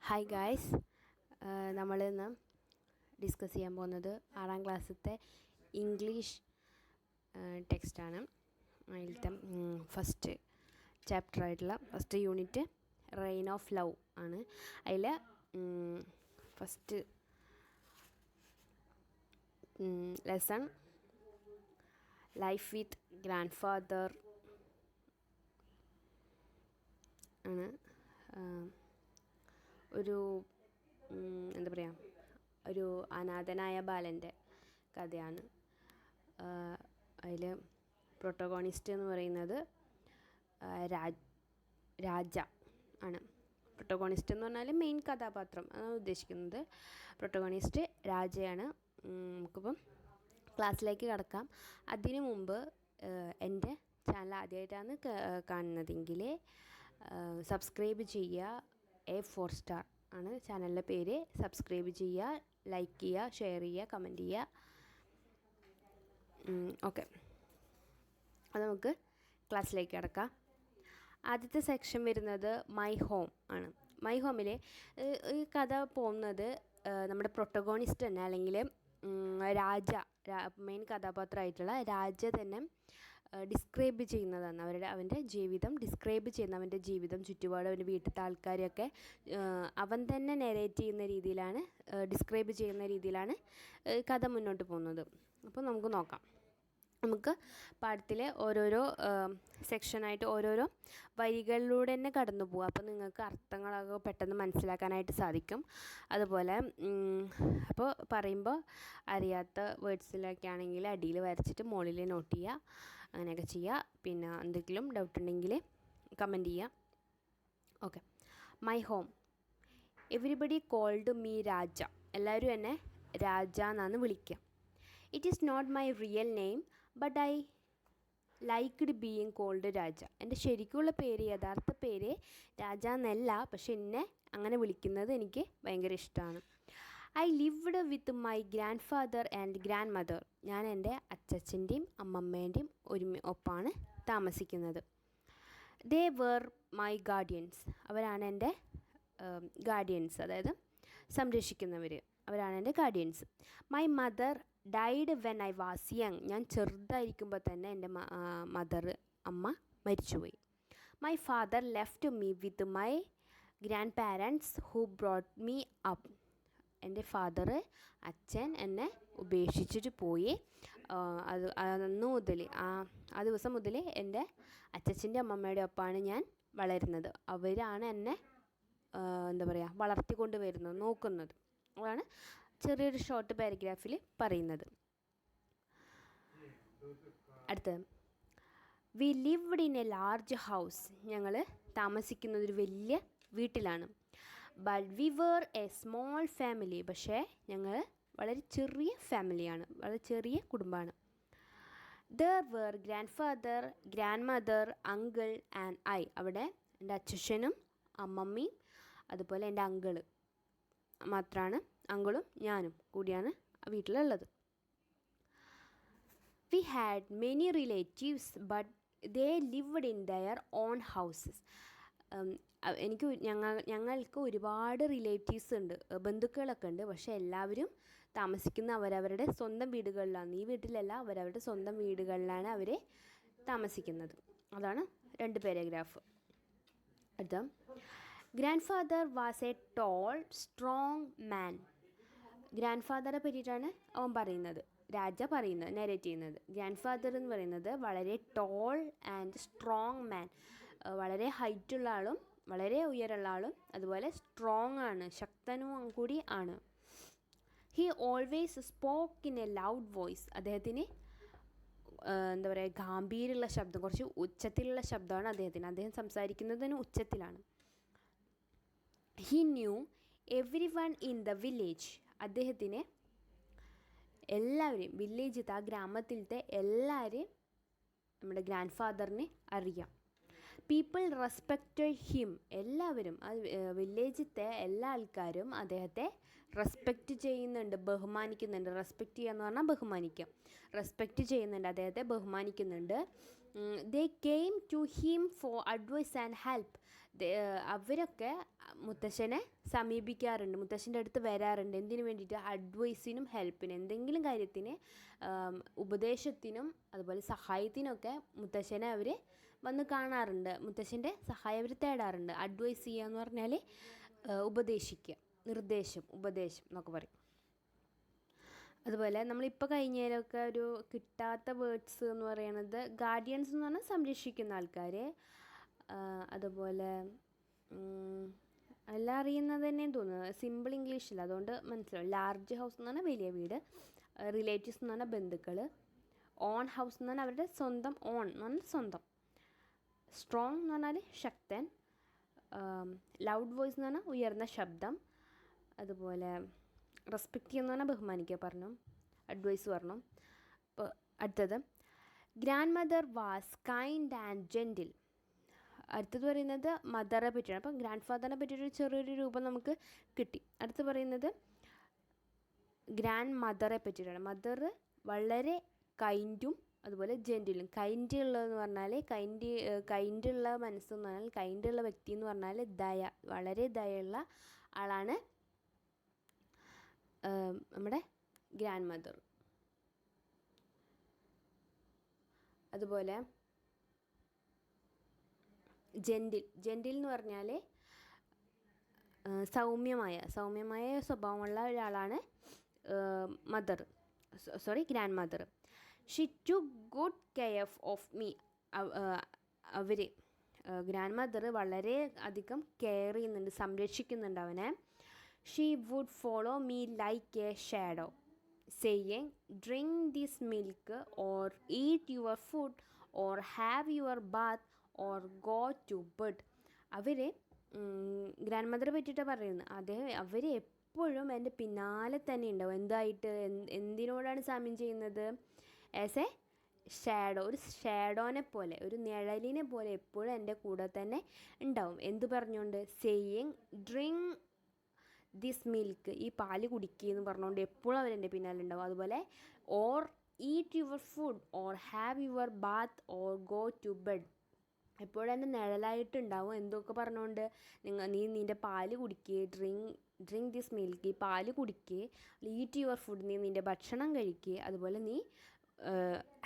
Hi guys, നമ്മളിന്ന് discuss ചെയ്യാൻ പോകുന്നത് 6ാം ക്ലാസ്സിലത്തെ ഇംഗ്ലീഷ് ടെക്സ്റ്റാണ്. അതിലത്തെ ഫസ്റ്റ് ചാപ്റ്ററായിട്ടുള്ള first unit rain of love ആണ്. അതിൽ first lesson life with grandfather ആണ്. ഒരു എന്താ പറയുക, ഒരു അനാഥനായ ബാലൻ്റെ കഥയാണ്. അതിൽ പ്രൊട്ടഗോണിസ്റ്റ് എന്ന് പറയുന്നത് രാജ ആണ്. പ്രൊട്ടഗോണിസ്റ്റ് എന്ന് പറഞ്ഞാൽ മെയിൻ കഥാപാത്രം അതാണ് ഉദ്ദേശിക്കുന്നത്. പ്രൊട്ടഗോണിസ്റ്റ് രാജയാണ്. നമുക്കിപ്പം ക്ലാസ്സിലേക്ക് കടക്കാം. അതിനു മുമ്പ് എൻ്റെ ചാനൽ ആദ്യമായിട്ടാണ് കാണുന്നതെങ്കിൽ സബ്സ്ക്രൈബ് ചെയ്യുക. A4 സ്റ്റാർ ആണ് ചാനലിൻ്റെ പേര്. സബ്സ്ക്രൈബ് ചെയ്യുക, ലൈക്ക് ചെയ്യുക, ഷെയർ ചെയ്യുക, കമൻറ്റ് ചെയ്യുക. ഓക്കെ, അത് നമുക്ക് ക്ലാസ്സിലേക്ക് കിടക്കാം. ആദ്യത്തെ സെക്ഷൻ വരുന്നത് മൈ ഹോം ആണ്. മൈ ഹോമിൽ ഈ കഥ പോകുന്നത് നമ്മുടെ പ്രൊട്ടഗോണിസ്റ്റ് തന്നെ, അല്ലെങ്കിൽ രാജ മെയിൻ കഥാപാത്രമായിട്ടുള്ള രാജ തന്നെ ഡിസ്ക്രൈബ് ചെയ്യുന്നതാണ്. അവൻ്റെ ജീവിതം ഡിസ്ക്രൈബ് ചെയ്യുന്ന, അവൻ്റെ ജീവിതം, ചുറ്റുപാട്, അവൻ്റെ വീട്ടിലത്തെ ആൾക്കാരെയൊക്കെ അവൻ തന്നെ നെറേറ്റ് ചെയ്യുന്ന രീതിയിലാണ്, ഡിസ്ക്രൈബ് ചെയ്യുന്ന രീതിയിലാണ് കഥ മുന്നോട്ട് പോകുന്നത്. അപ്പോൾ നമുക്ക് നോക്കാം. നമുക്ക് പാഠത്തിലെ ഓരോരോ സെക്ഷനായിട്ട് ഓരോരോ വരികളിലൂടെ തന്നെ കടന്നു പോകും. അപ്പോൾ നിങ്ങൾക്ക് അർത്ഥങ്ങളൊക്കെ പെട്ടെന്ന് മനസ്സിലാക്കാനായിട്ട് സാധിക്കും. അതുപോലെ അപ്പോൾ പറയുമ്പോൾ അറിയാത്ത വേർഡ്സിലൊക്കെ ആണെങ്കിൽ അടിയിൽ വരച്ചിട്ട് മുകളിൽ നോട്ട് ചെയ്യുക, അങ്ങനെയൊക്കെ ചെയ്യുക. പിന്നെ എന്തെങ്കിലും ഡൗട്ട് ഉണ്ടെങ്കിൽ കമൻറ്റ് ചെയ്യുക. Okay, my home. Everybody called me Raja. എല്ലാവരും എന്നെ രാജ എന്നാണ് വിളിക്കുക. It is not my real name but I liked being called Raja. എൻ്റെ ശരിക്കുള്ള പേര്, യഥാർത്ഥ പേര് രാജ എന്നല്ല, പക്ഷെ എന്നെ അങ്ങനെ വിളിക്കുന്നത് എനിക്ക് ഭയങ്കര ഇഷ്ടമാണ്. I lived with my grand father and grand mother. ഞാൻ എൻ്റെ അച്ചച്ചൻ്റെയും അമ്മമ്മേൻ്റെയും ഒപ്പമാണ് താമസിക്കുന്നത്. They were my guardians. അവരാണ് എൻ്റെ ഗാർഡിയൻസ്, അതായത് സംരക്ഷിക്കുന്നവർ. അവരാണ് എൻ്റെ guardians. My mother died when I was young. ഞാൻ ചെറുതായിരിക്കുമ്പോൾ തന്നെ എൻ്റെ അമ്മ മരിച്ചുപോയി. My father left me with my grand parents who brought me up. എൻ്റെ ഫാദർ, അച്ഛൻ എന്നെ ഉപേക്ഷിച്ചിട്ട് പോയി. അന്ന് മുതൽ ആ ദിവസം മുതൽ എൻ്റെ അച്ഛൻ്റെ അമ്മമ്മയുടെ ഒപ്പമാണ് ഞാൻ വളരുന്നത്. അവരാണ് എന്നെ എന്താ പറയുക, വളർത്തിക്കൊണ്ട് വരുന്നത്, നോക്കുന്നത്. അതാണ് ചെറിയൊരു ഷോർട്ട് പാരഗ്രാഫിൽ പറയുന്നത്. അടുത്തത്, we lived in a large house. ഞങ്ങൾ താമസിക്കുന്നത് ഒരു വലിയ വീട്ടിലാണ്. But we were a small family. പക്ഷേ ഞങ്ങൾ വളരെ ചെറിയ ഫാമിലിയാണ്, വളരെ ചെറിയ കുടുംബമാണ്. There were grandfather, grandmother, uncle and I. അവിടെ എൻ്റെ അച്ഛനും അമ്മമ്മയും അതുപോലെ എൻ്റെ അങ്കിള് മാത്രമാണ്, അങ്കിളും ഞാനും കൂടിയാണ് വീട്ടിലുള്ളത്. V had many relatives but they lived in their on houses. ഞങ്ങൾക്ക് ഒരുപാട് റിലേറ്റീവ്സ് ഉണ്ട്, ബന്ധുക്കളൊക്കെ ഉണ്ട്. പക്ഷേ എല്ലാവരും താമസിക്കുന്ന അവരവരുടെ സ്വന്തം വീടുകളിലാണ്. ഈ വീട്ടിലല്ല, അവരവരുടെ സ്വന്തം വീടുകളിലാണ് അവർ താമസിക്കുന്നത്. അതാണ് 2 പാരഗ്രാഫ്. അടുത്ത, grandfather was a tall strong man. ഗ്രാൻഡ് ഫാദറെ പറ്റിയിട്ടാണ് അവൻ പറയുന്നത്, രാജ പറയുന്നത്, നെറേറ്റ് ചെയ്യുന്നത്. ഗ്രാൻഡ് ഫാദർ എന്ന് പറയുന്നത് വളരെ ടോൾ ആൻഡ് സ്ട്രോങ് മാൻ, വളരെ ഹൈറ്റുള്ള ആളും വളരെ ഉയരമുള്ള ആളും അതുപോലെ സ്ട്രോങ് ആണ്, ശക്തനും കൂടി ആണ്. He always spoke in A loud voice. അദ്ദേഹത്തിന് എന്താ പറയുക, ഗാംഭീര്യമുള്ള ശബ്ദം, കുറച്ച് ഉച്ചത്തിലുള്ള ശബ്ദമാണ് അദ്ദേഹത്തിന്. അദ്ദേഹം സംസാരിക്കുന്നതിന് ഉച്ചത്തിലാണ്. He knew everyone in the village. അദ്ദേഹത്തിന് എല്ലാവരെയും, വില്ലേജിലത്തെ ആ ഗ്രാമത്തിലത്തെ എല്ലാവരെയും നമ്മുടെ ഗ്രാൻഡ് ഫാദറിനെ അറിയാം. People respected him. എല്ലാവരും, ആ വില്ലേജിലത്തെ എല്ലാ ആൾക്കാരും അദ്ദേഹത്തെ റെസ്പെക്റ്റ് ചെയ്യുന്നുണ്ട്, ബഹുമാനിക്കുന്നുണ്ട്. റെസ്പെക്റ്റ് ചെയ്യുക എന്ന് പറഞ്ഞാൽ ബഹുമാനിക്കുക. റെസ്പെക്റ്റ് ചെയ്യുന്നുണ്ട്, അദ്ദേഹത്തെ ബഹുമാനിക്കുന്നുണ്ട്. They came to him for advice and help. അവരൊക്കെ മുത്തശ്ശനെ സമീപിക്കാറുണ്ട്, മുത്തശ്ശൻ്റെ അടുത്ത് വരാറുണ്ട്. എന്തിനു വേണ്ടിയിട്ട്? അഡ്വൈസിനും ഹെൽപ്പിനും, എന്തെങ്കിലും കാര്യത്തിന് ഉപദേശത്തിനും അതുപോലെ സഹായത്തിനൊക്കെ മുത്തശ്ശനെ അവർ വന്ന് കാണാറുണ്ട്. മുത്തശ്ശൻ്റെ സഹായം അവർ തേടാറുണ്ട്. അഡ്വൈസ് ചെയ്യുക എന്ന് പറഞ്ഞാൽ ഉപദേശിക്കുക, നിർദ്ദേശം, ഉപദേശം എന്നൊക്കെ പറയും. അതുപോലെ നമ്മളിപ്പോൾ കഴിഞ്ഞതിലൊക്കെ ഒരു കിട്ടാത്ത വേർഡ്സ് എന്ന് പറയുന്നത് ഗാർഡിയൻസ് എന്ന് പറഞ്ഞാൽ സംരക്ഷിക്കുന്ന ആൾക്കാർ. അതുപോലെ എല്ലാം അറിയുന്നത് തന്നെയും തോന്നുന്നത്, സിമ്പിൾ ഇംഗ്ലീഷിൽ, അതുകൊണ്ട് മനസ്സിലാവും. ലാർജ് ഹൗസ് എന്ന് പറഞ്ഞാൽ വലിയ വീട്, റിലേറ്റീവ്സ് എന്ന് പറഞ്ഞാൽ ബന്ധുക്കൾ, ഓൺ ഹൗസ് എന്ന് പറഞ്ഞാൽ അവരുടെ സ്വന്തം, ഓൺ എന്ന് പറഞ്ഞാൽ സ്വന്തം, സ്ട്രോങ് എന്ന് പറഞ്ഞാൽ ശക്തൻ, ലൗഡ് വോയിസ് എന്ന് പറഞ്ഞാൽ ഉയർന്ന ശബ്ദം, അതുപോലെ റെസ്പെക്റ്റ് ചെയ്യുന്ന പറഞ്ഞാൽ ബഹുമാനിക്കുക പറഞ്ഞു, അഡ്വൈസ് പറഞ്ഞു. അപ്പോൾ അടുത്തത് grand mother was kind and gentle. അടുത്തത് പറയുന്നത് മദറെ പറ്റിയാണ്. അപ്പം ഗ്രാൻഡ് ഫാദറിനെ പറ്റിയൊരു ചെറിയൊരു രൂപം നമുക്ക് കിട്ടി. അടുത്ത് പറയുന്നത് ഗ്രാൻഡ് മദറെ പറ്റിയിട്ടാണ്. മദർ വളരെ കൈൻഡും അതുപോലെ ജെൻറ്റിലും. കൈൻഡ് ഉള്ളതെന്ന് പറഞ്ഞാൽ കൈൻഡുള്ള മനസ്സെന്ന് പറഞ്ഞാൽ, കൈൻഡുള്ള വ്യക്തി എന്ന് പറഞ്ഞാൽ ദയ, വളരെ ദയുള്ള ആളാണ് നമ്മുടെ ഗ്രാൻഡ് മദർ. അതുപോലെ ജെൻറ്റിൽ എന്ന് പറഞ്ഞാൽ സൗമ്യമായ സ്വഭാവമുള്ള ഒരാളാണ് grandmother. She took good care of me. അവർ ഗ്രാൻഡ് മദർ വളരെ അധികം കെയർ ചെയ്യുന്നുണ്ട്, സംരക്ഷിക്കുന്നുണ്ട് അവനെ. She would follow me like a shadow, saying, drink this milk or eat your food or have your bath or go to bed. അവർ ഗ്രാൻഡ് മദറെ പറ്റിയിട്ടാണ് പറയുന്നത്. അവർ എപ്പോഴും എൻ്റെ പിന്നാലെ തന്നെ ഉണ്ടാവും. എന്തായിട്ട്, എന്തിനോടാണ് സാമ്യം ചെയ്യുന്നത്? ആസ് എ ഷാഡോ, ഒരു ഷാഡോനെ പോലെ, ഒരു നിഴലിനെ പോലെ എപ്പോഴും എൻ്റെ കൂടെ തന്നെ ഉണ്ടാവും. എന്ത് പറഞ്ഞുകൊണ്ട്? സെയിങ് ഡ്രിങ്ക് ദിസ് മിൽക്ക്, ഈ പാല് കുടിക്കുക എന്ന് പറഞ്ഞുകൊണ്ട് എപ്പോഴും അവരെൻ്റെ പിന്നാലെ ഉണ്ടാവും. അതുപോലെ or eat your food or have your bath or go to bed, എപ്പോഴും എൻ്റെ നിഴലായിട്ടുണ്ടാവും. എന്തൊക്കെ പറഞ്ഞുകൊണ്ട്? നീ നിൻ്റെ പാല് കുടിക്കുക, ഡ്രിങ്ക് ദിസ് മിൽക്ക്, ഈ പാല് കുടിക്കുക. ഈറ്റ് യുവർ ഫുഡ്, നീ നിൻ്റെ ഭക്ഷണം കഴിക്കുക. അതുപോലെ നീ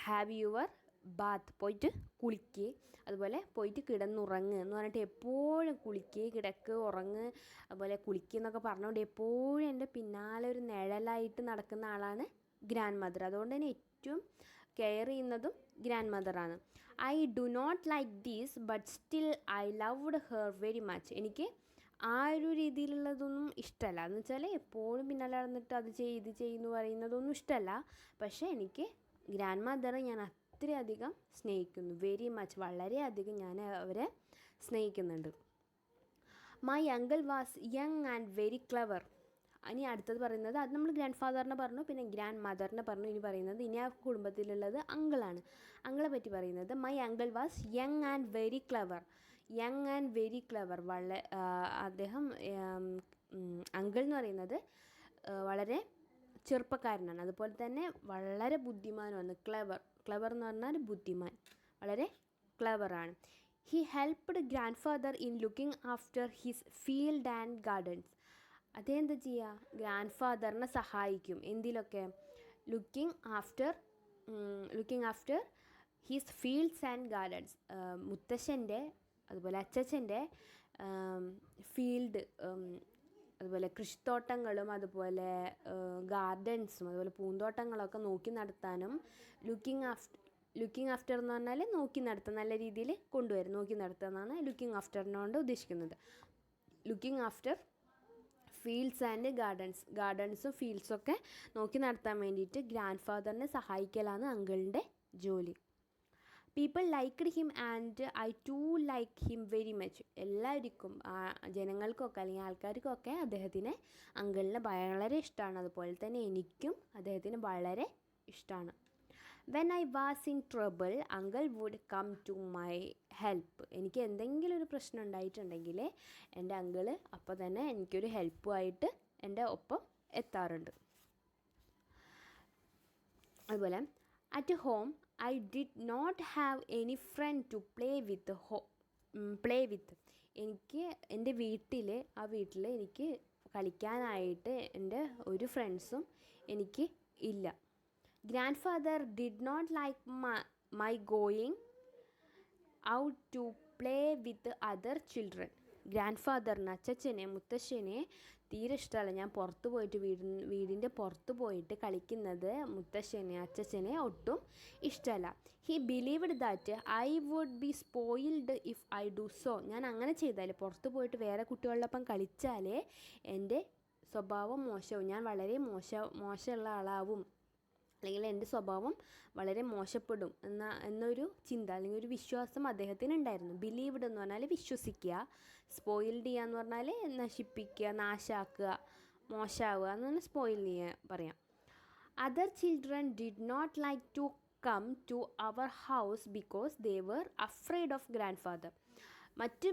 ഹാവ് യുവർ ബാത്ത്, പോയിട്ട് കുളിക്കുക. അതുപോലെ പോയിട്ട് കിടന്നുറങ്ങുക എന്ന് പറഞ്ഞിട്ട് എപ്പോഴും കുളിക്കുക, കിടക്കുക, ഉറങ്ങുക, അതുപോലെ കുളിക്കുക എന്നൊക്കെ പറഞ്ഞുകൊണ്ട് എപ്പോഴും എൻ്റെ പിന്നാലെ ഒരു നിഴലായിട്ട് നടക്കുന്ന ആളാണ് ഗ്രാൻഡ് മദർ. അതുകൊണ്ട് തന്നെ ഏറ്റവും കെയർ ചെയ്യുന്നതും ഗ്രാൻഡ് മദറാണ്. I do not like these but still I loved her very much. എനിക്ക് ആ ഒരു രീതിയിലുള്ളതൊന്നും ഇഷ്ടമല്ല. എന്ന് വെച്ചാൽ എപ്പോഴും പിന്നാലെ നടന്നിട്ട് അത് ചെയ്യുന്നു പറയുന്നതൊന്നും ഇഷ്ടമല്ല. പക്ഷേ എനിക്ക് ഗ്രാൻഡ് മദറെ ഞാൻ അത്രയധികം സ്നേഹിക്കുന്നു, വെരി മച്ച്, വളരെയധികം ഞാൻ അവരെ സ്നേഹിക്കുന്നുണ്ട്. My uncle was young and very clever. ഇനി അടുത്തത് പറയുന്നത്, അത് നമ്മൾ ഗ്രാൻഡ് ഫാദറിനെ പറഞ്ഞു, പിന്നെ ഗ്രാൻഡ് മദറിനെ പറഞ്ഞു. ഇനി പറയുന്നത്, ഇനി ആ കുടുംബത്തിലുള്ളത് അങ്കിളാണ്. അങ്കിളെ പറ്റി പറയുന്നത്, my uncle was young and very clever. Young and very clever, അദ്ദേഹം അങ്കിൾ എന്ന് പറയുന്നത് വളരെ ചെറുപ്പക്കാരനാണ്. അതുപോലെ തന്നെ വളരെ ബുദ്ധിമാനുമാണ്. ക്ലവർ എന്ന് പറഞ്ഞാൽ ബുദ്ധിമാൻ, വളരെ ക്ലവറാണ്. He helped grandfather in looking after his field and gardens. അതെന്താ ചെയ്യുക? ഗ്രാൻഡ് ഫാദറിനെ സഹായിക്കും. എന്തിലൊക്കെ? Looking after his fields and gardens. മുത്തശ്ശൻ്റെ അതുപോലെ അച്ചച്ചൻ്റെ ഫീൽഡ്, അതുപോലെ കൃഷിത്തോട്ടങ്ങളും അതുപോലെ ഗാർഡൻസും അതുപോലെ പൂന്തോട്ടങ്ങളൊക്കെ നോക്കി നടത്താനും, ലുക്കിംഗ് ആഫ്റ്റർ എന്ന് പറഞ്ഞാൽ നോക്കി നടത്തുക, നല്ല രീതിയിൽ കൊണ്ടുവരും, നോക്കി നടത്തുക എന്നാണ് ലുക്കിംഗ് ആഫ്റ്ററിനോട് ഉദ്ദേശിക്കുന്നത്. ലുക്കിംഗ് ആഫ്റ്റർ ഫീൽഡ്സ് ആൻഡ് ഗാർഡൻസും ഫീൽഡ്സൊക്കെ നോക്കി നടത്താൻ വേണ്ടിയിട്ട് ഗ്രാൻഡ് ഫാദറിനെ സഹായിക്കലാണ് അങ്കിളിൻ്റെ ജോലി. People liked him and I too like him very much. എല്ലാവർക്കും, ജനങ്ങൾക്കൊക്കെ അല്ലെങ്കിൽ ആൾക്കാർക്കൊക്കെ അദ്ദേഹത്തിനെ, അങ്കിളിനെ വളരെ ഇഷ്ടമാണ്. അതുപോലെ തന്നെ എനിക്കും അദ്ദേഹത്തിന് വളരെ ഇഷ്ടമാണ്. When I was in trouble uncle would come to my help. എനിക്ക് എന്തെങ്കിലും ഒരു പ്രശ്നം ഉണ്ടായിട്ടുണ്ടെങ്കിൽ എൻ്റെ അങ്കിള് അപ്പോൾ തന്നെ എനിക്കൊരു ഹെൽപ്പുമായിട്ട് എൻ്റെ ഒപ്പം എത്താറുണ്ട്. അതുപോലെ at home I did not have any friend to play with. എനിക്ക് എൻ്റെ വീട്ടിൽ എനിക്ക് കളിക്കാനായിട്ട് എൻ്റെ ഒരു ഫ്രണ്ട്സും എനിക്ക് ഇല്ല. Grandfather did not like my going out to play with other children. ഗ്രാൻഡ് ഫാദറിന് മുത്തശ്ശനെ തീരെ ഇഷ്ടമല്ല ഞാൻ പുറത്ത് പോയിട്ട് വീടിൻ്റെ പുറത്ത് പോയിട്ട് കളിക്കുന്നത് അച്ഛനെ ഒട്ടും ഇഷ്ടമല്ല. He believed that I would be spoiled if I do so. ഞാൻ അങ്ങനെ ചെയ്താൽ പുറത്ത് പോയിട്ട് വേറെ കുട്ടികളോടൊപ്പം കളിച്ചാൽ എൻ്റെ സ്വഭാവം മോശമാവും, ഞാൻ വളരെ മോശമുള്ള ആളാവും, അല്ലെങ്കിൽ എൻ്റെ സ്വഭാവം വളരെ മോശപ്പെടും എന്നൊരു ചിന്ത അല്ലെങ്കിൽ ഒരു വിശ്വാസം അദ്ദേഹത്തിന് ഉണ്ടായിരുന്നു. ബിലീവ്ഡ് എന്ന് പറഞ്ഞാൽ വിശ്വസിക്കുക, സ്പോയിൽഡ് ചെയ്യുക എന്ന് പറഞ്ഞാൽ നശിപ്പിക്കുക, നാശാക്കുക, മോശമാവുക എന്ന് പറഞ്ഞാൽ സ്പോയിൽ ചെയ്യുക പറയാം. Other children did not like to come to our house because they were afraid of grandfather. മറ്റ്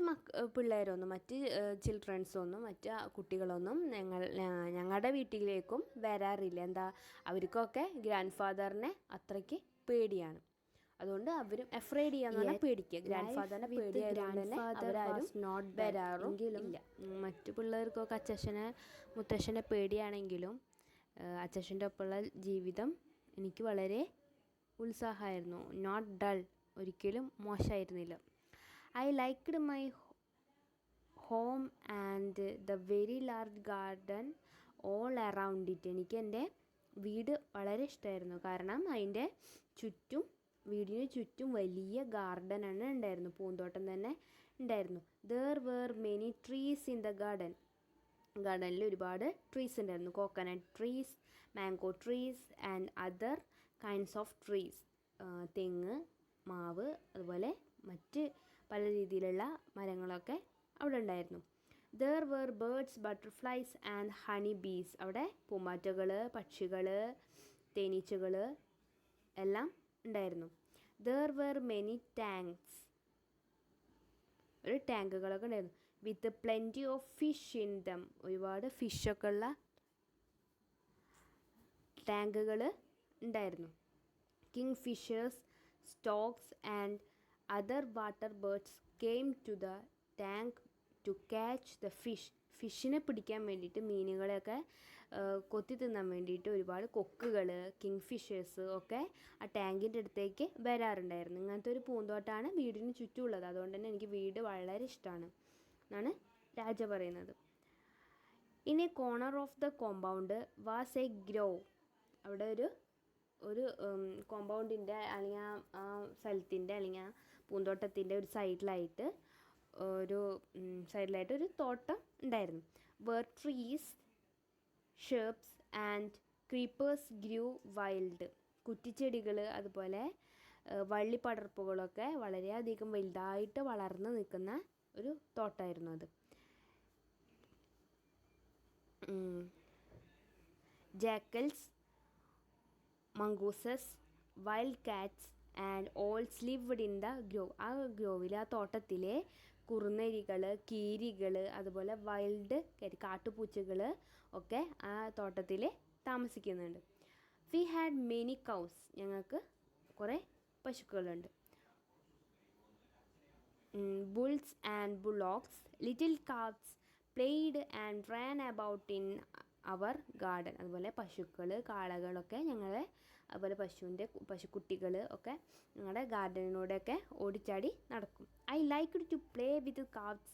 പിള്ളേരൊന്നും മറ്റ് ചിൽഡ്രൻസൊന്നും മറ്റ് കുട്ടികളൊന്നും ഞങ്ങളുടെ വീട്ടിലേക്കും വരാറില്ല. എന്താ, അവർക്കൊക്കെ ഗ്രാൻഡ് ഫാദറിനെ അത്രയ്ക്ക് പേടിയാണ്. അതുകൊണ്ട് അവരും അഫ്രെയ്ഡ് ചെയ്യാന്ന് പറഞ്ഞാൽ പേടിക്കുക. ഗ്രാൻഡ് ഫാദറിനെ പേടിയായതുകൊണ്ട് തന്നെ അവരാരും വരാറും ഇല്ല. മറ്റു പിള്ളേർക്കൊക്കെ മുത്തശ്ശനെ പേടിയാണെങ്കിലും അച്ഛൻ്റെ ഒപ്പമുള്ള ജീവിതം എനിക്ക് വളരെ ഉത്സാഹമായിരുന്നു. നോട്ട് ഡൾ, ഒരിക്കലും മോശമായിരുന്നില്ല. I liked my home and the very large garden all around it. എനിക്ക് എൻ്റെ വീട് വളരെ ഇഷ്ടമായിരുന്നു, കാരണം അതിൻ്റെ വീടിന് ചുറ്റും വലിയ ഗാർഡനാണ് ഉണ്ടായിരുന്നു, പൂന്തോട്ടം തന്നെ ഉണ്ടായിരുന്നു. There were many trees in the garden. ഗാർഡനിൽ ഒരുപാട് ട്രീസ് ഉണ്ടായിരുന്നു. Coconut trees, mango trees and other kinds of trees. തെങ്ങ്, മാവ്, അതുപോലെ മറ്റ് പല രീതിയിലുള്ള മരങ്ങളൊക്കെ അവിടെ ഉണ്ടായിരുന്നു. There were birds, butterflies and honey bees. അവിടെ പൂമ്പാറ്റകൾ, പക്ഷികൾ, തേനീച്ചകൾ എല്ലാം ഉണ്ടായിരുന്നു. There were many tanks. ഒരു ടാങ്കുകളൊക്കെ ഉണ്ടായിരുന്നു. With plenty of fish in them. ഒരുപാട് ഫിഷൊക്കെ ഉള്ള ടാങ്കുകൾ ഉണ്ടായിരുന്നു. King fishers, storks and other water birds came to the tank to catch the fish. ഫിഷിനെ പിടിക്കാൻ വേണ്ടിയിട്ട്, മീനുകളെയൊക്കെ കൊത്തി തിന്നാൻ വേണ്ടിയിട്ട് ഒരുപാട് കൊക്കുകൾ, കിങ് ഫിഷേഴ്സ് ഒക്കെ ആ ടാങ്കിൻ്റെ അടുത്തേക്ക് വരാറുണ്ടായിരുന്നു. ഇങ്ങനത്തെ ഒരു പൂന്തോട്ടമാണ് വീടിന് ചുറ്റുമുള്ളത്. അതുകൊണ്ട് തന്നെ എനിക്ക് വീട് വളരെ ഇഷ്ടമാണ് എന്നാണ് രാജ പറയുന്നത്. In a corner of the compound was a grove. അവിടെ ഒരു കോമ്പൗണ്ടിൻ്റെ അല്ലെങ്കിൽ ആ സ്ഥലത്തിൻ്റെ അല്ലെങ്കിൽ ആ പൂന്തോട്ടത്തിൻ്റെ ഒരു സൈഡിലായിട്ട് ഒരു തോട്ടം ഉണ്ടായിരുന്നു. Where trees, shrubs and creepers grew wild. കുറ്റിച്ചെടികൾ അതുപോലെ വള്ളിപ്പടർപ്പുകളൊക്കെ വളരെയധികം വലുതായിട്ട് വളർന്ന് നിൽക്കുന്ന ഒരു തോട്ടമായിരുന്നു അത്. Jackals, mongooses, wild cats and owls lived in the grove. ആ ഗ്രോവിൽ, ആ തോട്ടത്തിലെ കുറുനരികൾ, കീരികൾ, അതുപോലെ വൈൽഡ് കാട്ടുപൂച്ചകൾ ഒക്കെ ആ തോട്ടത്തിൽ താമസിക്കുന്നുണ്ട്. We had many cows. ഞങ്ങൾക്ക് കുറേ പശുക്കളുണ്ട്. Bulls and bullocks, little calves played and ran about in our garden. അതുപോലെ പശുക്കൾ, കാളകളൊക്കെ അതുപോലെ പശുക്കുട്ടികൾ ഒക്കെ ഞങ്ങളുടെ ഗാർഡനിലൂടെയൊക്കെ ഓടിച്ചാടി നടക്കും. I liked to play with calves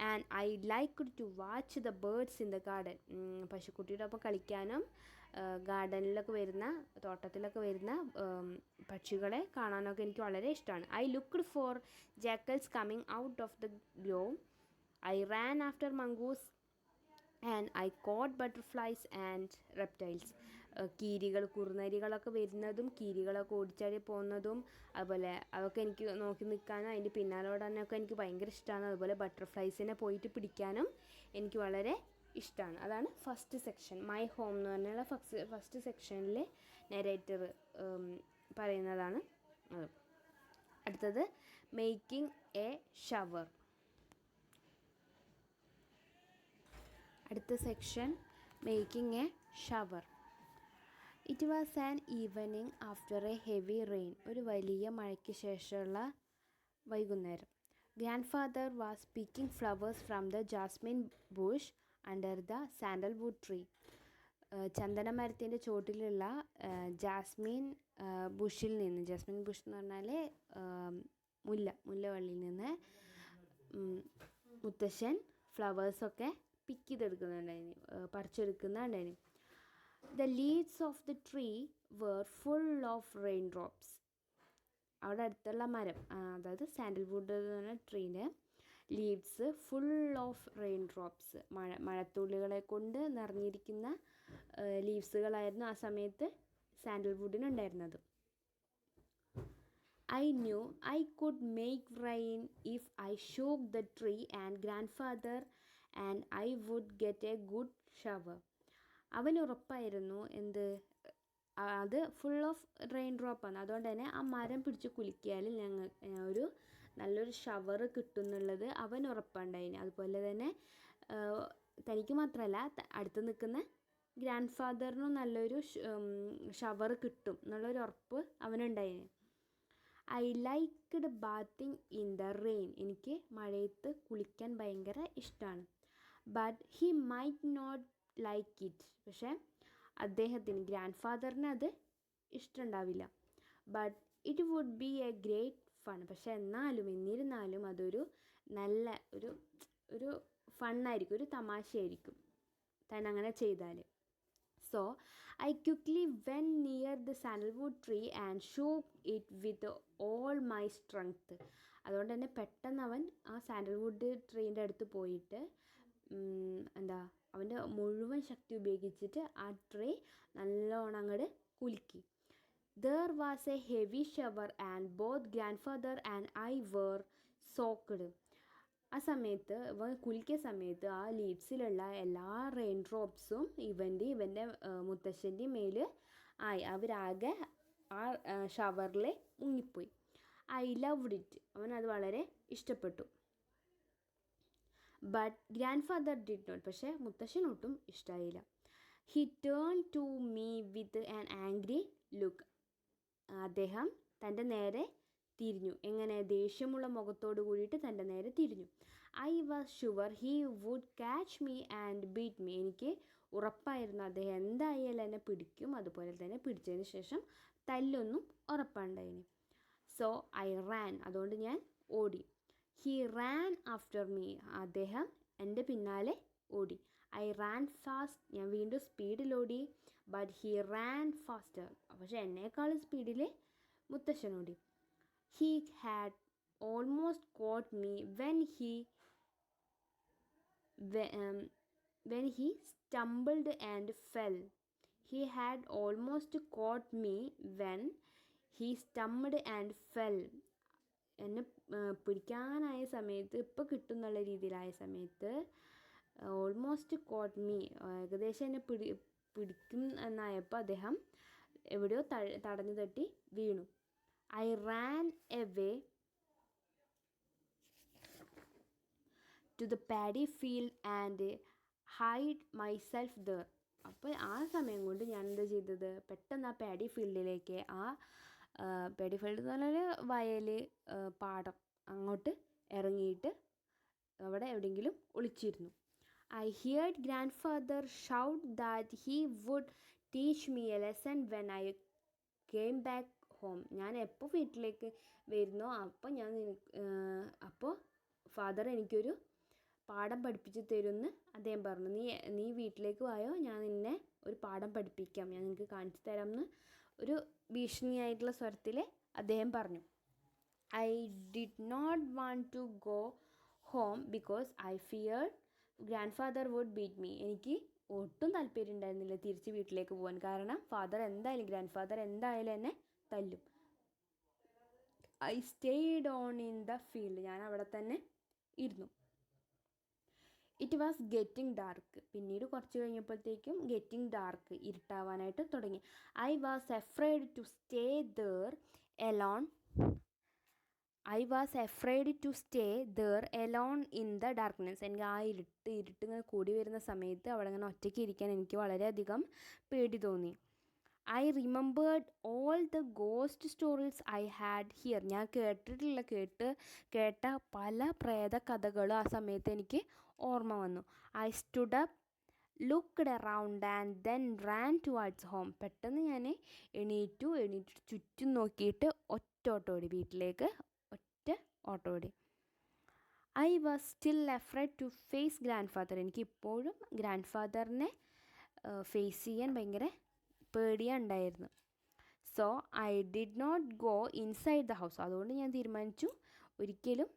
and I liked to watch the birds in the garden. പശുക്കുട്ടിയുടെ ഒപ്പം കളിക്കാനും തോട്ടത്തിലൊക്കെ വരുന്ന പക്ഷികളെ കാണാനൊക്കെ എനിക്ക് വളരെ ഇഷ്ടമാണ്. I looked for jackals coming out of the grove. I ran after mongoose and I caught butterflies and reptiles. കുറുനരികളൊക്കെ വരുന്നതും കീരികളൊക്കെ ഓടിച്ചാടി പോകുന്നതും അതുപോലെ അതൊക്കെ എനിക്ക് നോക്കി നിൽക്കാനും അതിൻ്റെ പിന്നാലെ ഓടാനൊക്കെ എനിക്ക് ഭയങ്കര ഇഷ്ടമാണ്. അതുപോലെ ബട്ടർഫ്ലൈസിനെ പോയിട്ട് പിടിക്കാനും എനിക്ക് വളരെ ഇഷ്ടമാണ്. അതാണ് ഫസ്റ്റ് സെക്ഷൻ. മൈ ഹോം എന്ന് പറഞ്ഞുള്ള ഫസ്റ്റ് സെക്ഷനിൽ നെറേറ്റർ പറയുന്നതാണ്. അടുത്തത് മേക്കിംഗ് എ ഷവർ. അടുത്ത section making a shower. It was an evening after a heavy rain. ഒരു വലിയ മഴയ്ക്ക് ശേഷമുള്ള വൈകുന്നേരം. Grandfather was picking flowers from the jasmine bush under the sandalwood tree. ചന്ദന മരത്തിൻ്റെ ചോട്ടിലുള്ള ജാസ്മിൻ ബുഷിൽ നിന്ന്, ജാസ്മിൻ ബുഷ് എന്ന് പറഞ്ഞാൽ മുല്ലവള്ളിയിൽ നിന്ന് മുത്തശ്ശൻ ഫ്ലവേഴ്സൊക്കെ പിക്ക് ചെയ്തെടുക്കുന്നുണ്ടായിന്, പറിച്ചെടുക്കുന്നുണ്ടായിന്. The leaves of the tree were full of rain drops. അവിടെ അടുത്തുള്ള മരം, അതായത് സാൻഡൽവുഡ് എന്ന് പറഞ്ഞ ട്രീൻ്റെ leaves full of rain drops, മഴത്തുള്ളികളെ കൊണ്ട് നിറഞ്ഞിരിക്കുന്ന ലീവ്സുകളായിരുന്നു ആ സമയത്ത് സാൻഡൽവുഡിനുണ്ടായിരുന്നത്. I knew I could make rain if I shook the tree and grandfather and I would get a good shower. അവന് ഉറപ്പായിരുന്നു അത് ഫുൾ ഓഫ് റെയിൻ ഡ്രോപ്പാണ്, അതുകൊണ്ട് തന്നെ ആ മരം പിടിച്ച് കുലുക്കിയാൽ ഒരു നല്ലൊരു ഷവർ കിട്ടുമെന്നുള്ളത് അവൻ ഉറപ്പുണ്ടായിന്. അതുപോലെ തന്നെ തനിക്ക് മാത്രമല്ല അടുത്ത് നിൽക്കുന്ന ഗ്രാൻഡ് ഫാദറിനും നല്ലൊരു ഷവർ കിട്ടും എന്നുള്ളൊരു ഉറപ്പ് അവനുണ്ടായിന്. I liked bathing in the rain. എനിക്ക് മഴയത്ത് കുളിക്കാൻ ഭയങ്കര ഇഷ്ടമാണ്. But he might not like it. പക്ഷേ അദ്ദേഹത്തിന്, ഗ്രാൻഡ് ഫാദറിന് അത് ഇഷ്ടമുണ്ടാവില്ല. But it would be a great fun. പക്ഷേ എന്നിരുന്നാലും അതൊരു നല്ല ഒരു ഫണ്ണായിരിക്കും, ഒരു തമാശയായിരിക്കും താൻ അങ്ങനെ ചെയ്താൽ. So I quickly went near the sandalwood tree and shook it with all my strength. അതുകൊണ്ട് തന്നെ പെട്ടെന്ന് അവൻ ആ സാൻഡൽവുഡ് ട്രീൻ്റെ അടുത്ത് പോയിട്ട് അവൻ്റെ മുഴുവൻ ശക്തി ഉപയോഗിച്ചിട്ട് ആ ട്രീ നല്ലോണം അങ്ങോട്ട് കുലുക്കി. There was a heavy shower and both grandfather and I were soaked. ആ സമയത്ത് കുലുക്കിയ സമയത്ത് ആ ലീവ്സിലുള്ള എല്ലാ റെയിൻ ഡ്രോപ്സും ഇവൻ്റെ മുത്തശ്ശൻ്റെ മേൽ ആയി. അവരാകെ ആ ഷവറിൽ മുങ്ങിപ്പോയി. I loved it. അവനത് വളരെ ഇഷ്ടപ്പെട്ടു. But grandfather did not. പക്ഷേ മുത്തശ്ശനൊട്ടും ഇഷ്ടമായില്ല. He turn to me with an angry look. അദ്ദേഹം തൻ്റെ നേരെ തിരിഞ്ഞു. എങ്ങനെ? ദേഷ്യമുള്ള മുഖത്തോട് കൂടിയിട്ട് തൻ്റെ നേരെ തിരിഞ്ഞു. I was sure he would catch me and beat me. എനിക്ക് ഉറപ്പായിരുന്നു അദ്ദേഹം എന്തായാലും എന്നെ പിടിക്കും, അതുപോലെ തന്നെ പിടിച്ചതിന് ശേഷം തല്ലൊന്നും ഉറപ്പുണ്ടായിന്. So I ran. അതുകൊണ്ട് ഞാൻ ഓടി. He ran after me. അദ്ദേഹം എൻ്റെ പിന്നാലെ ഓടി. I ran fast. ഞാൻ വീണ്ടും സ്പീഡിലോടി. But he ran faster. പക്ഷേ എന്നേക്കാളും സ്പീഡിൽ മുത്തശ്ശനോടി. He had almost caught me when he stumbled and fell. He had almost caught me when he stumbled and fell. എന്നെ പിടിക്കാനായ സമയത്ത്, ഇപ്പോൾ കിട്ടുന്നുള്ള രീതിയിലായ സമയത്ത്, ഓൾമോസ്റ്റ് കോട്ട് മീ, ഏകദേശം എന്നെ പിടിക്കും എന്നായപ്പോൾ അദ്ദേഹം എവിടെയോ തടഞ്ഞു തട്ടി വീണു. I ran away to the paddy field and hid myself there. അപ്പോൾ ആ സമയം കൊണ്ട് ഞാൻ എന്താ ചെയ്തത്? പെട്ടെന്ന് ആ പാഡി ഫീൽഡിലേക്ക്, പാഡി ഫീൽഡ് എന്ന് പറഞ്ഞാൽ വയൽ, പാടം, അങ്ങോട്ട് ഇറങ്ങിയിട്ട് അവിടെ എവിടെയെങ്കിലും ഒളിച്ചിരുന്നു. I heard grandfather shout that he would teach me a lesson when I came back home. ഞാൻ എപ്പോൾ വീട്ടിലേക്ക് വരുന്നോ അപ്പോൾ ഫാദർ എനിക്കൊരു പാഠം പഠിപ്പിച്ച് തരുമെന്ന് അദ്ദേഹം പറഞ്ഞു. നീ വീട്ടിലേക്ക് വായോ, ഞാൻ നിന്നെ ഒരു പാഠം പഠിപ്പിക്കാം, ഞാൻ നിനക്ക് കാണിച്ചു തരാം എന്ന് ഒരു ഭീഷണിയായിട്ടുള്ള സ്വരത്തിൽ അദ്ദേഹം പറഞ്ഞു. I did not want to go home because I feared grandfather would beat me. എനിക്ക് ഒട്ടും താല്പര്യം ഉണ്ടായിരുന്നില്ല തിരിച്ച് വീട്ടിലേക്ക് പോകാൻ. കാരണം ഗ്രാൻഡ് ഫാദർ എന്തായാലും എന്നെ തല്ലും. I stayed on in the field. ഞാൻ അവിടെ തന്നെ ഇരുന്നു. It was getting dark. പിന്നീട് കുറച്ച് കഴിഞ്ഞപ്പോഴത്തേക്കും ഗെറ്റിംഗ് ഡാർക്ക്, ഇരുട്ടാവാനായിട്ട് തുടങ്ങി. I was afraid to stay there alone. In the darkness. എനിക്ക് ആ ഇരുട്ട് ഇങ്ങനെ കൂടി വരുന്ന സമയത്ത് അവിടെ ഇങ്ങനെ ഒറ്റയ്ക്ക് ഇരിക്കാൻ എനിക്ക് വളരെയധികം പേടി തോന്നി. I remembered all the ghost stories I had here. ഞാൻ കേട്ട പല പ്രേത കഥകളും ആ സമയത്ത് എനിക്ക് ഓർമ്മ വന്നു. I stood up, looked around and then ran towards home. പെട്ടെന്ന് ഞാൻ എണീറ്റ് ചുറ്റും നോക്കിയിട്ട് ഒറ്റ ഓട്ടം ഓടി, വീട്ടിലേക്ക് ഒറ്റ ഓട്ടം ഓടി. I was still afraid to face grandfather. എനിക്ക് ഇപ്പോഴും ഗ്രാൻഡ് ഫാദറിനെ ഫേസ് ചെയ്യാൻ ഭയങ്കര പേടിയുണ്ടായിരുന്നു. So I did not go inside the house. അതുകൊണ്ട് ഞാൻ തീരുമാനിച്ചു ഒരിക്കലും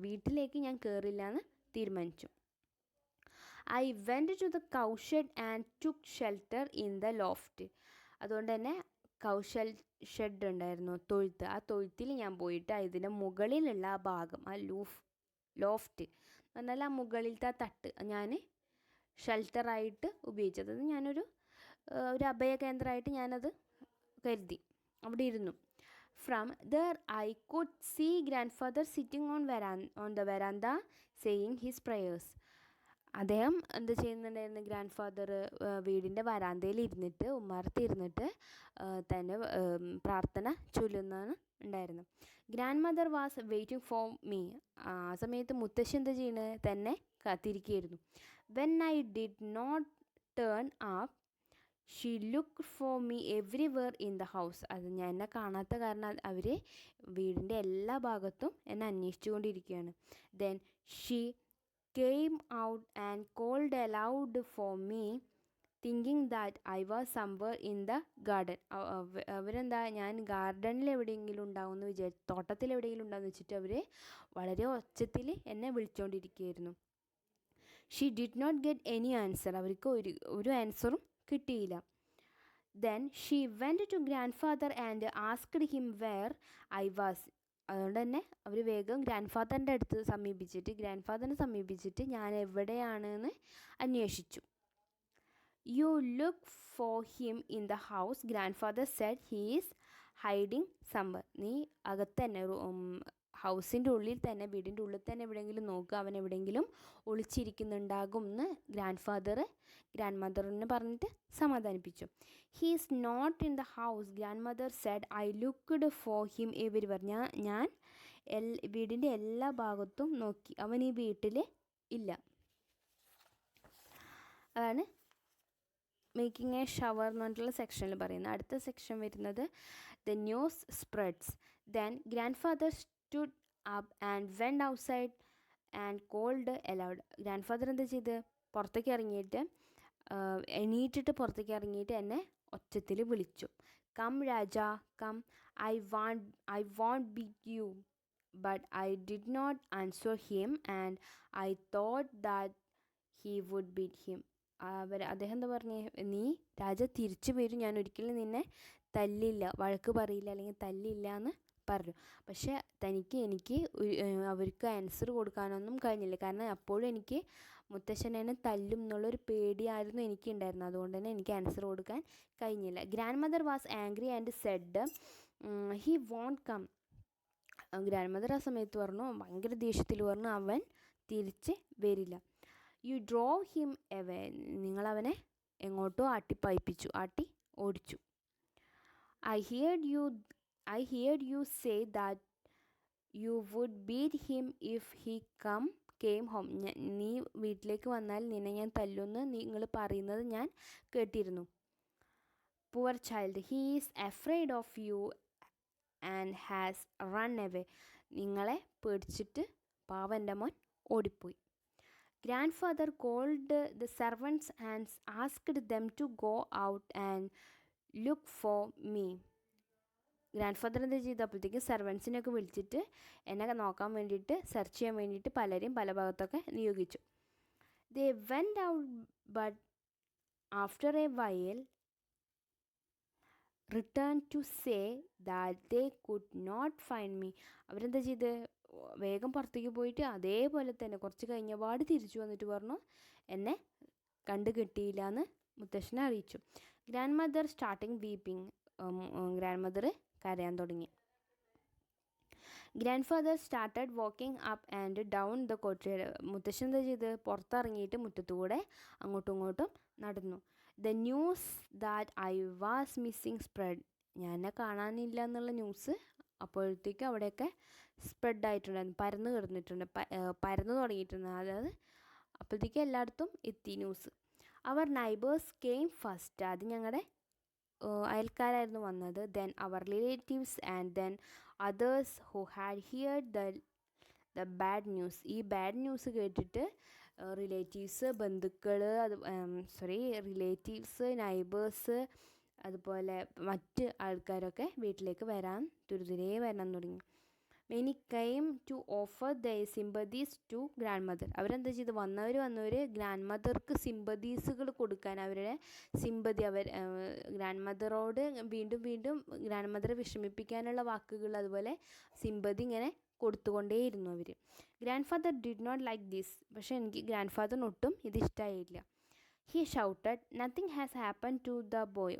വീട്ടിലേക്ക് ഞാൻ കയറില്ല എന്ന് തീരുമാനിച്ചു. I went to the cow shed and took shelter in the loft. അതുകൊണ്ട് തന്നെ ഷെഡ് ഉണ്ടായിരുന്നു, തൊഴുത്ത്. ആ തൊഴുത്തിൽ ഞാൻ പോയിട്ട് ഇതിൻ്റെ മുകളിലുള്ള ആ ഭാഗം, ആ ലോഫ്റ്റ് എന്ന് പറഞ്ഞാൽ ആ മുകളിലത്തെ ആ തട്ട് ഞാൻ ഷെൽട്ടറായിട്ട് ഉപയോഗിച്ചത്. അത് ഞാനൊരു അഭയകേന്ദ്രമായിട്ട് ഞാനത് കരുതി അവിടെ ഇരുന്നു. From there I could see grandfather sitting on the veranda saying his prayers. അദ്ദേഹം എന്ത് ചെയ്യുന്നുണ്ടായിരുന്നു? ഗ്രാൻഡ് ഫാദർ വീടിൻ്റെ വരാന്തയിൽ ഇരുന്നിട്ട്, ഉമ്മറത്തിരുന്നിട്ട് തന്നെ പ്രാർത്ഥന ചൊല്ലുന്നതാണ് ഉണ്ടായിരുന്നു. Grandmother was waiting for me. ആ സമയത്ത് മുത്തശ്ശി എന്താ ചെയ്യുന്നത്? തന്നെ കാത്തിരിക്കുകയായിരുന്നു. When I did not turn up she look for me everywhere in the house. അത് ഞാൻ എന്നെ കാണാത്ത കാരണം അവർ വീടിൻ്റെ എല്ലാ ഭാഗത്തും എന്നെ അന്വേഷിച്ചു കൊണ്ടിരിക്കുകയാണ്. Then she came out and called aloud for me, thinking that I was somewhere in the garden. അവരെന്താ, ഞാൻ ഗാർഡനിൽ എവിടെയെങ്കിലും ഉണ്ടാവുമെന്ന് തോട്ടത്തിൽ എവിടെയെങ്കിലും ഉണ്ടാവുമെന്ന് വെച്ചിട്ട് അവർ വളരെ ഒച്ചത്തിൽ എന്നെ വിളിച്ചുകൊണ്ടിരിക്കുകയായിരുന്നു. She did not get any answer. അവർക്ക് ഒരു ആൻസറും കിട്ടിയില്ല. Then she went to grandfather and asked him where I was. അതുകൊണ്ട് തന്നെ അവർ വേഗം ഗ്രാൻഡ് ഫാദറിനെ സമീപിച്ചിട്ട് ഞാൻ എവിടെയാണെന്ന് അന്വേഷിച്ചു. You look for him in the house, grandfather said he is hiding somewhere. നീ അകത്ത് തന്നെ ഹൗസിൻ്റെ ഉള്ളിൽ തന്നെ, വീടിൻ്റെ ഉള്ളിൽ തന്നെ എവിടെയെങ്കിലും നോക്കുക, അവൻ എവിടെയെങ്കിലും ഒളിച്ചിരിക്കുന്നുണ്ടാകും എന്ന് ഗ്രാൻഡ് മദറിനെ പറഞ്ഞിട്ട് സമാധാനിപ്പിച്ചു. He is not in the house, grandmother said. I looked for him everywhere. ഞാൻ വീടിൻ്റെ എല്ലാ ഭാഗത്തും നോക്കി, അവൻ ഈ വീട്ടിൽ ഇല്ല. അതാണ് മേക്കിംഗ് എ ഷവർ എന്ന് പറഞ്ഞിട്ടുള്ള സെക്ഷനിൽ പറയുന്നത്. അടുത്ത സെക്ഷൻ വരുന്നത് the news spreads. Then grandfather stood up and went outside and called aloud. Grandfather എന്താ ചെയ്ത്? പുറത്തേക്ക് ഇറങ്ങിയിട്ട് എന്നെ ഒച്ചത്തിൽ വിളിച്ചു. Come Raja, come, I want beat you. But I did not answer him and I thought that he would beat him. അദ്ദേഹം എന്താ പറഞ്ഞേ? നീ രാജ തിരിച്ചു വരും, ഞാൻ ഒരിക്കലും നിന്നെ തല്ലില്ല, വഴക്ക് പറയില്ല, അല്ലെങ്കിൽ തല്ലില്ല എന്ന് പറഞ്ഞു. പക്ഷേ എനിക്ക് അവർക്ക് ആൻസർ കൊടുക്കാനൊന്നും കഴിഞ്ഞില്ല. കാരണം അപ്പോഴും എനിക്ക് മുത്തശ്ശനെ തല്ലും എന്നുള്ളൊരു പേടിയായിരുന്നു എനിക്കുണ്ടായിരുന്നത്. അതുകൊണ്ട് തന്നെ എനിക്ക് ആൻസർ കൊടുക്കാൻ കഴിഞ്ഞില്ല. Grandmother was angry and said he won't come. Grandmother ആ സമയത്ത് പറഞ്ഞു, ഭയങ്കര ദേഷ്യത്തിൽ പറഞ്ഞു, അവൻ തിരിച്ച് വരില്ല. You drove him away. നിങ്ങളവനെ എങ്ങോട്ടോ ആട്ടി ഓടിച്ചു. I heard you say that you would beat him if he came home. നീ വീട്ടിലേക്ക് വന്നാൽ നിന്നെ ഞാൻ തല്ലുമെന്ന് നിങ്ങൾ പറയുന്നത് ഞാൻ കേട്ടിരുന്നു. Poor child, he is afraid of you and has run away. നിങ്ങളെ പേടിച്ചിട്ട് പാവൻ്റെ മോൻ ഓടിപ്പോയി. Grandfather called the servants and asked them to go out and look for me. Grand father എന്താ ചെയ്തു? അപ്പോഴത്തേക്കും സെർവൻസിനെയൊക്കെ വിളിച്ചിട്ട് എന്നെ നോക്കാൻ വേണ്ടിയിട്ട്, സെർച്ച് ചെയ്യാൻ വേണ്ടിയിട്ട് പലരെയും പല ഭാഗത്തൊക്കെ നിയോഗിച്ചു. They went out but after a while return to say that they could not find me. അവരെന്താ ചെയ്ത്? വേഗം പുറത്തേക്ക് പോയിട്ട് അതേപോലെ തന്നെ കുറച്ച് കഴിഞ്ഞപാട് തിരിച്ചു വന്നിട്ട് പറഞ്ഞു, എന്നെ കണ്ടു കിട്ടിയില്ല എന്ന് മുത്തശ്ശനെ അറിയിച്ചു. Grand mother starting weeping. Grand mother കരയാൻ തുടങ്ങി. Grand father started walking up and down the courtyard. മുത്തശ്ശൻ എന്താ ചെയ്ത്? പുറത്തിറങ്ങിയിട്ട് മുറ്റത്തുകൂടെ അങ്ങോട്ടും ഇങ്ങോട്ടും നടന്നു. The news that I was missing spread. ഞാൻ എന്നെ കാണാനില്ല എന്നുള്ള ന്യൂസ് അപ്പോഴത്തേക്കും അവിടെയൊക്കെ സ്പ്രെഡായിട്ടുണ്ടായിരുന്നു, പരന്ന് കിടന്നിട്ടുണ്ട്, പരന്ന് തുടങ്ങിയിട്ടുണ്ട്. അതായത് അപ്പോഴത്തേക്കും എല്ലായിടത്തും എത്തി ന്യൂസ്. അവർ നൈബേഴ്സ് കെയിം ഫസ്റ്റ്. അത് ഞങ്ങളുടെ അയൽക്കാരായിരുന്നു വന്നത്. ദെൻ അവർ relatives and then others who had heard the bad news. ഈ ബാഡ് ന്യൂസ് കേട്ടിട്ട് റിലേറ്റീവ്സ്, ബന്ധുക്കൾ, റിലേറ്റീവ്സ്, നൈബേഴ്സ്, അതുപോലെ മറ്റ് ആൾക്കാരൊക്കെ വീട്ടിലേക്ക് വരാൻ തുരുതുരേ വരാൻ തുടങ്ങി. Many came to offer the sympathies to grandmother. അവരെന്താ ചെയ്ത് വന്നവർ ഗ്രാൻഡ് മദർക്ക് സിമ്പതീസുകൾ കൊടുക്കാൻ, അവരുടെ സിമ്പതി, ഗ്രാൻഡ് മദറോട് വീണ്ടും വീണ്ടും ഗ്രാൻഡ് മദറെ വിഷമിപ്പിക്കാനുള്ള വാക്കുകൾ, അതുപോലെ സിമ്പതി ഇങ്ങനെ കൊടുത്തുകൊണ്ടേയിരുന്നു അവർ. Grandfather did not like this. പക്ഷേ എനിക്ക് ഗ്രാൻഡ് ഫാദറിന് ഒട്ടും ഇത് ഇഷ്ടമായില്ല. He shouted nothing has happen to the boy.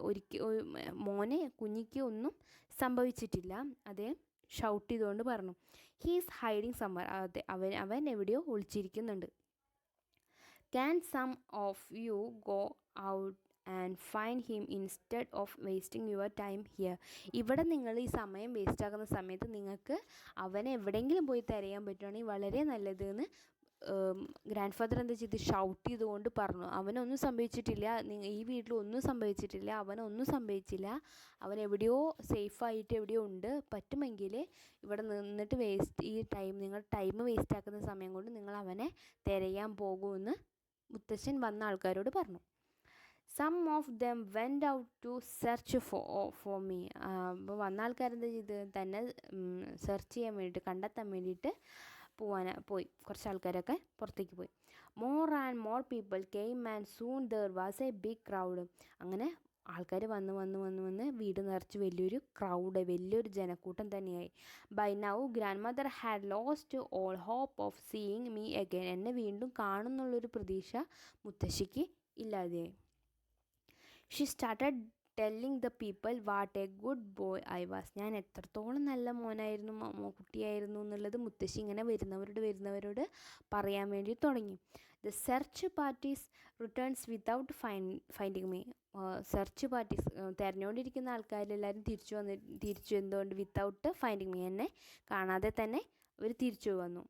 മോനെ, കുഞ്ഞിക്ക് ഒന്നും സംഭവിച്ചിട്ടില്ല. അതേ ഷൗട്ട് ചെയ്തുകൊണ്ട് പറഞ്ഞു. He is hiding somewhere. അതെ, അവൻ എവിടെയോ ഒളിച്ചിരിക്കുന്നുണ്ട്. Can some of you go out and find him instead of wasting your time here. ഇവിടെ നിങ്ങൾ ഈ സമയം വേസ്റ്റാക്കുന്ന സമയത്ത് നിങ്ങൾക്ക് അവനെ എവിടെയെങ്കിലും പോയി തിരയാൻ പറ്റുകയാണെങ്കിൽ വളരെ നല്ലതെന്ന് ഗ്രാൻഡ് ഫാദർ എന്താ ചെയ്ത് ഷൗട്ട് ചെയ്തുകൊണ്ട് പറഞ്ഞു. അവനൊന്നും സംഭവിച്ചിട്ടില്ല, ഈ വീട്ടിലൊന്നും സംഭവിച്ചിട്ടില്ല, അവനൊന്നും സംഭവിച്ചില്ല, അവൻ എവിടെയോ സേഫായിട്ട് എവിടെയോ ഉണ്ട്. പറ്റുമെങ്കിൽ ഇവിടെ നിന്നിട്ട് നിങ്ങൾ ടൈം വേസ്റ്റാക്കുന്ന സമയം കൊണ്ട് നിങ്ങൾ അവനെ തിരയാൻ പോകുമെന്ന് മുത്തശ്ശൻ വന്ന ആൾക്കാരോട് പറഞ്ഞു. Some of them went out to search for me. അപ്പോൾ വന്ന ആൾക്കാരെന്താ ചെയ്ത് തന്നെ സെർച്ച് ചെയ്യാൻ വേണ്ടിയിട്ട്, കണ്ടെത്താൻ വേണ്ടിയിട്ട് പോയി. കുറച്ച് ആൾക്കാരൊക്കെ പുറത്തേക്ക് പോയി. More and more people came and soon there was a big crowd. അങ്ങനെ ആൾക്കാർ വന്ന് വീട് നിറച്ച് വലിയൊരു ജനക്കൂട്ടം തന്നെയായി. By now grandmother had lost all hope of seeing me again. എന്നെ വീണ്ടും കാണുന്നുള്ളൊരു പ്രതീക്ഷ മുത്തശ്ശിക്ക് ഇല്ലാതെയായി. She started telling the people what a good boy I was. ഞാൻ എത്രത്തോളം നല്ല മോനായിരുന്നു, കുട്ടിയായിരുന്നു എന്നുള്ളത് മുത്തശ്ശി ഇങ്ങനെ വരുന്നവരോട് പറയാൻ വേണ്ടി തുടങ്ങി. The search parties returns without finding me. Search parties, തിരഞ്ഞുകൊണ്ടിരിക്കുന്ന ആൾക്കാരെല്ലാവരും തിരിച്ചു എന്തുകൊണ്ട്? വിത്തൗട്ട് ഫൈൻഡിങ് മീ, എന്നെ കാണാതെ തന്നെ അവർ തിരിച്ചു വന്നു.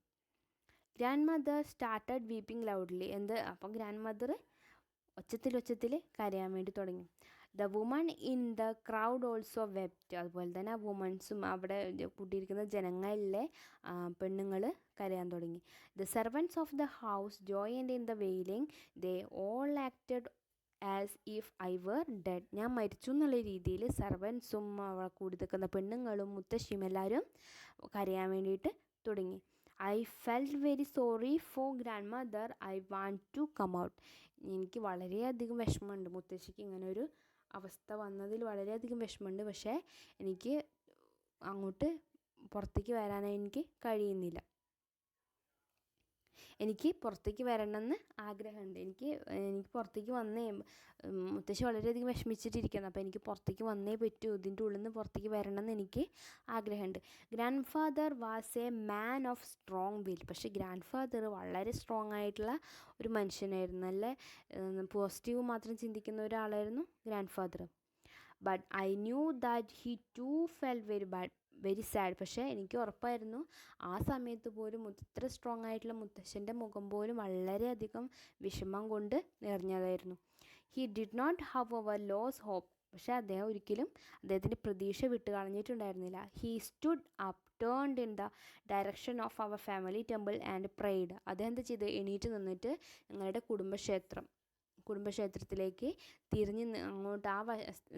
Grand mother started weeping loudly. അപ്പം ഗ്രാൻഡ് മദർ ഒച്ചത്തിൽ കരയാൻ വേണ്ടി തുടങ്ങി. The woman in the crowd also wept. അതുപോലെ തന്നെ ആ വുമൺസും അവിടെ കൂട്ടിയിരിക്കുന്ന ജനങ്ങളിലെ പെണ്ണുങ്ങൾ കരയാൻ തുടങ്ങി. The servants of the house joined in the wailing. They all acted as if I were dead. ഞാൻ മരിച്ചു എന്നുള്ള രീതിയിൽ സെർവൻസും അവിടെ കൂടി നിൽക്കുന്ന പെണ്ണുങ്ങളും മുത്തശ്ശിയും എല്ലാവരും കരയാൻ വേണ്ടിയിട്ട് തുടങ്ങി. I felt very sorry for grandmother. I want to come out. എനിക്ക് വളരെയധികം വിഷമമുണ്ട്, മുത്തശ്ശിക്ക് ഇങ്ങനെ ഒരു അവസ്ഥ വന്നതിൽ വളരെയധികം വിഷമമുണ്ട്. പക്ഷേ എനിക്ക് അങ്ങോട്ട് പുറത്തേക്ക് വരാനായി എനിക്ക് കഴിയുന്നില്ല. എനിക്ക് പുറത്തേക്ക് വരണമെന്ന് ആഗ്രഹമുണ്ട്. എനിക്ക് പുറത്തേക്ക് മുത്തശ്ശി വളരെയധികം വിഷമിച്ചിട്ടിരിക്കുന്നു. അപ്പോൾ എനിക്ക് പുറത്തേക്ക് വന്നേ പറ്റൂ, ഇതിൻ്റെ ഉള്ളിൽ നിന്ന് പുറത്തേക്ക് വരണമെന്ന് എനിക്ക് ആഗ്രഹമുണ്ട്. Grandfather was a man of strong will. പക്ഷേ ഗ്രാൻഡ് ഫാദർ വളരെ സ്ട്രോങ് ആയിട്ടുള്ള ഒരു മനുഷ്യനായിരുന്നു. നല്ല പോസിറ്റീവ് മാത്രം ചിന്തിക്കുന്ന ഒരാളായിരുന്നു grandfather. But I knew that he too fell very sad. പക്ഷേ എനിക്ക് ഉറപ്പായിരുന്നു ആ സമയത്ത് പോലും ഇത്ര സ്ട്രോങ് ആയിട്ടുള്ള മുത്തശ്ശൻ്റെ മുഖം പോലും വളരെയധികം വിഷമം കൊണ്ട് നിറഞ്ഞതായിരുന്നു. He did not have our lose hope. പക്ഷേ അദ്ദേഹം ഒരിക്കലും അദ്ദേഹത്തിൻ്റെ പ്രതീക്ഷ വിട്ട് കളഞ്ഞിട്ടുണ്ടായിരുന്നില്ല. He stood up, turned in the direction of our family temple and prayed. അദ്ദേഹം എന്താ ചെയ്ത് എണീറ്റ് നിന്നിട്ട് ഞങ്ങളുടെ കുടുംബക്ഷേത്രത്തിലേക്ക് അങ്ങോട്ട് ആ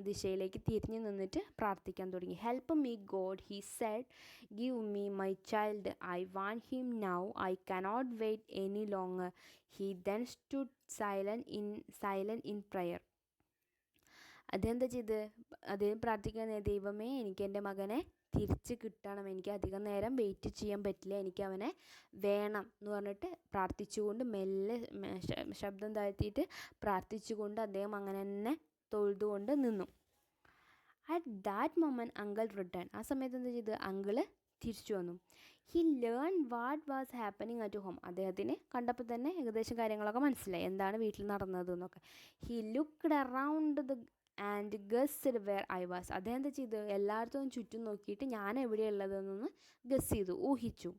ദിശയിലേക്ക് തിരിഞ്ഞു നിന്നിട്ട് പ്രാർത്ഥിക്കാൻ തുടങ്ങി. Help me God, he said, give me my child, I want him now, I cannot wait any longer. He then stood silent in prayer. അതെന്താ ചെയ്ത് അദ്ദേഹം പ്രാർത്ഥിക്കാൻ, ദൈവമേ എനിക്ക് എൻ്റെ മകനെ തിരിച്ച് കിട്ടണം, എനിക്ക് അധികം നേരം വെയിറ്റ് ചെയ്യാൻ പറ്റില്ല, എനിക്ക് അവനെ വേണം എന്ന് പറഞ്ഞിട്ട് പ്രാർത്ഥിച്ചുകൊണ്ട് മെല്ലെ ശബ്ദം താഴ്ത്തിയിട്ട് പ്രാർത്ഥിച്ചുകൊണ്ട് അദ്ദേഹം അങ്ങനെ തന്നെ തൊഴുതുകൊണ്ട് നിന്നു. At that moment uncle return. ആ സമയത്ത് എന്താ ചെയ്ത് അങ്കിള് തിരിച്ചു വന്നു. He learn what was happening at home. അദ്ദേഹത്തിന് കണ്ടപ്പോൾ തന്നെ ഏകദേശം കാര്യങ്ങളൊക്കെ മനസ്സിലായി, എന്താണ് വീട്ടിൽ നടന്നത് എന്നൊക്കെ. He looked around the and guessed wear I was. അദ്ദേഹം എന്താ ചെയ്തു, എല്ലായിടത്തും ചുറ്റും നോക്കിയിട്ട് ഞാൻ എവിടെയുള്ളതെന്നൊന്ന് ഗസ് ചെയ്തു, ഊഹിച്ചു.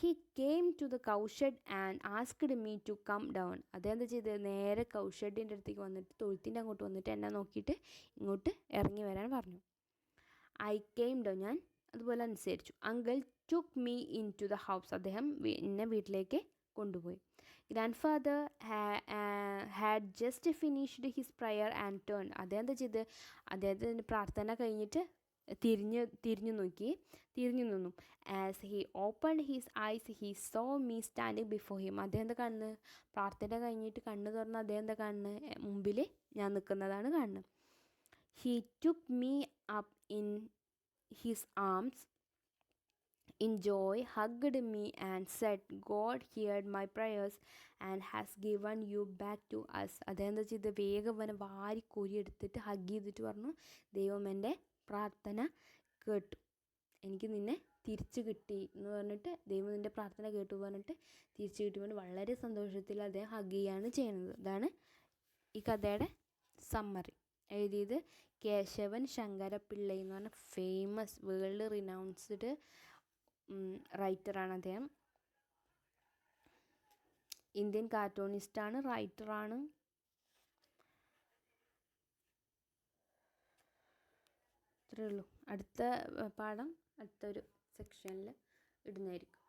He came to the cowshed and asked me to come down. അദ്ദേഹം എന്താ ചെയ്തത്, നേരെ കൗഷെഡിൻ്റെ അടുത്തേക്ക് വന്നിട്ട്, തൊഴുത്തിൻ്റെ അങ്ങോട്ട് വന്നിട്ട് എന്നെ നോക്കിയിട്ട് ഇങ്ങോട്ട് ഇറങ്ങി വരാൻ പറഞ്ഞു. ഐ കെയിം ഡൗൺ, ഞാൻ അതുപോലെ അനുസരിച്ചു. Uncle took me into the house. അദ്ദേഹം എന്നെ വീട്ടിലേക്ക് കൊണ്ടുപോയി. Grandfather had just finished his prayer and turn. അദ്ദേഹം എന്താ ചെയ്ത്, അദ്ദേഹത്തിൻ്റെ പ്രാർത്ഥന കഴിഞ്ഞിട്ട് തിരിഞ്ഞു നിന്നു. As he opened his eyes he saw me standing before him. അദ്ദേഹം എന്താ കാണുന്നത്, പ്രാർത്ഥന കഴിഞ്ഞിട്ട് കണ്ണ് തുറന്ന് അദ്ദേഹം എന്താ കാണുന്നത്, മുമ്പിൽ ഞാൻ നിൽക്കുന്നതാണ് കാണുന്നത്. He took me up in his arms in joy, hugged me and said, God heard my prayers and has given you back to us. അദ്ദേഹം എന്താ ചെയ്ത്, വേഗം അവനെ വാരി കോരി എടുത്തിട്ട് ഹഗ് ചെയ്തിട്ട് പറഞ്ഞു, ദൈവം എൻ്റെ പ്രാർത്ഥന കേട്ടു, എനിക്ക് നിന്നെ തിരിച്ചു കിട്ടി എന്ന് പറഞ്ഞിട്ട്, ദൈവം നിൻ്റെ പ്രാർത്ഥന കേട്ടു പറഞ്ഞിട്ട് തിരിച്ചു കിട്ടിയപ്പോൾ വളരെ സന്തോഷത്തിൽ അദ്ദേഹം ഹഗ് ചെയ്യാണ് ചെയ്യുന്നത്. ഇതാണ് ഈ കഥയുടെ സമ്മറി. എഴുതിയത് കേശവൻ ശങ്കരപ്പിള്ളൈ എന്ന് പറഞ്ഞ ഫേമസ് വേൾഡ് റിനൗൺസ്ഡ് റൈറ്ററാണ് അദ്ദേഹം. ഇന്ത്യൻ കാർട്ടൂണിസ്റ്റാണ്, റൈറ്ററാണ്. ഇത്രയേ ഉള്ളൂ. അടുത്ത പാഠം അടുത്തൊരു സെക്ഷനിൽ ഇടുന്നതായിരിക്കും.